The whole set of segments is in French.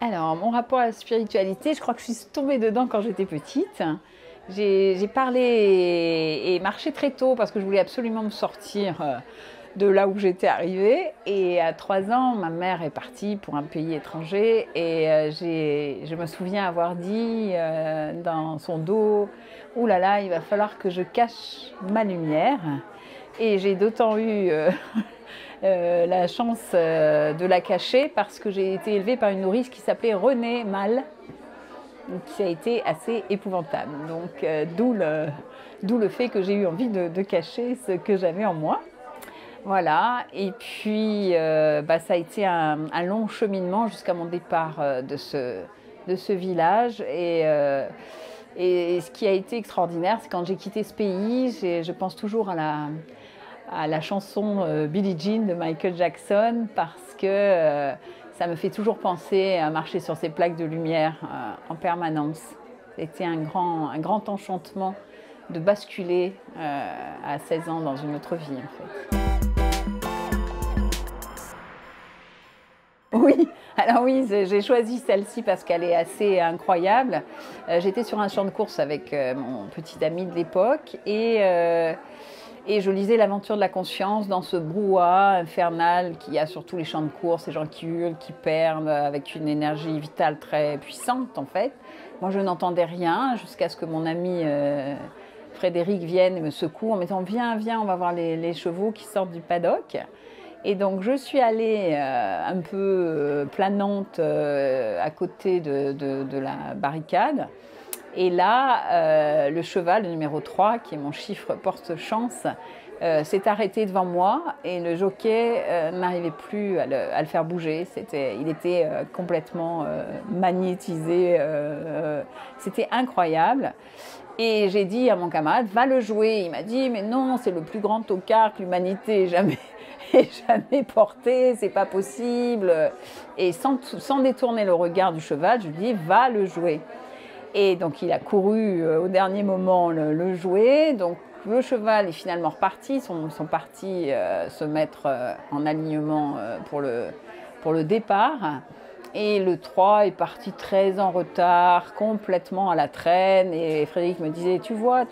Alors, mon rapport à la spiritualité, je crois que je suis tombée dedans quand j'étais petite. J'ai parlé et marché très tôt parce que je voulais absolument me sortir de là où j'étais arrivée. Et à 3 ans, ma mère est partie pour un pays étranger et je me souviens avoir dit dans son dos, ouh là là, il va falloir que je cache ma lumière. Et j'ai d'autant eu la chance de la cacher parce que j'ai été élevée par une nourrice qui s'appelait Renée Mal, qui a été assez épouvantable. Donc d'où le fait que j'ai eu envie de cacher ce que j'avais en moi. Voilà, et puis ça a été un long cheminement jusqu'à mon départ de ce village. Et ce qui a été extraordinaire, c'est quand j'ai quitté ce pays, je pense toujours à la chanson Billie Jean de Michael Jackson parce que ça me fait toujours penser à marcher sur ces plaques de lumière en permanence. C'était un grand enchantement de basculer à 16 ans dans une autre vie en fait. Oui, alors oui, j'ai choisi celle-ci parce qu'elle est assez incroyable. J'étais sur un champ de course avec mon petit ami de l'époque et je lisais l'Aventure de la conscience dans ce brouhaha infernal qu'il y a sur tous les champs de course, ces gens qui hurlent, qui perdent avec une énergie vitale très puissante en fait. Moi je n'entendais rien jusqu'à ce que mon ami Frédéric vienne et me secoue en me disant viens, viens, on va voir les chevaux qui sortent du paddock. Et donc je suis allée un peu planante à côté de la barricade. Et là, le cheval, le numéro 3, qui est mon chiffre porte-chance, s'est arrêté devant moi et le jockey n'arrivait plus à le faire bouger. Il était complètement magnétisé. C'était incroyable. Et j'ai dit à mon camarade, va le jouer. Il m'a dit, mais non, c'est le plus grand tocard que l'humanité ait jamais porté, c'est pas possible. Et sans détourner le regard du cheval, je lui dis, va le jouer. Et donc il a couru au dernier moment le jouer. Donc le cheval est finalement reparti. Ils sont partis se mettre en alignement pour le départ. Et le 3 est parti très en retard, complètement à la traîne. Et Frédéric me disait, tu vois,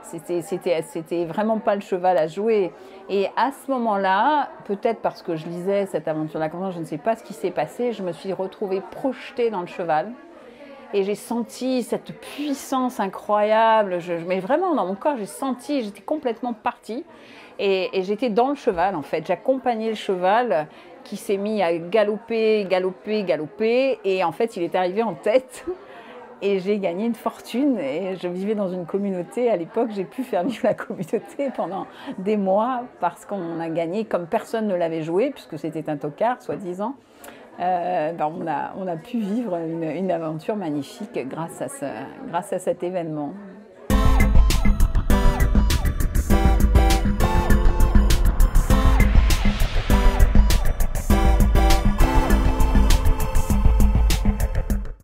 c'était vraiment pas le cheval à jouer. Et à ce moment-là, peut-être parce que je lisais cette aventure de la conscience, je ne sais pas ce qui s'est passé, je me suis retrouvée projetée dans le cheval. Et j'ai senti cette puissance incroyable, mais vraiment dans mon corps, j'étais complètement partie. Et j'étais dans le cheval en fait, j'accompagnais le cheval qui s'est mis à galoper, galoper, galoper. Et en fait, il est arrivé en tête et j'ai gagné une fortune. Et je vivais dans une communauté, à l'époque, j'ai pu faire vivre la communauté pendant des mois parce qu'on a gagné comme personne ne l'avait joué, puisque c'était un tocard, soi-disant. On a pu vivre une aventure magnifique grâce à cet événement.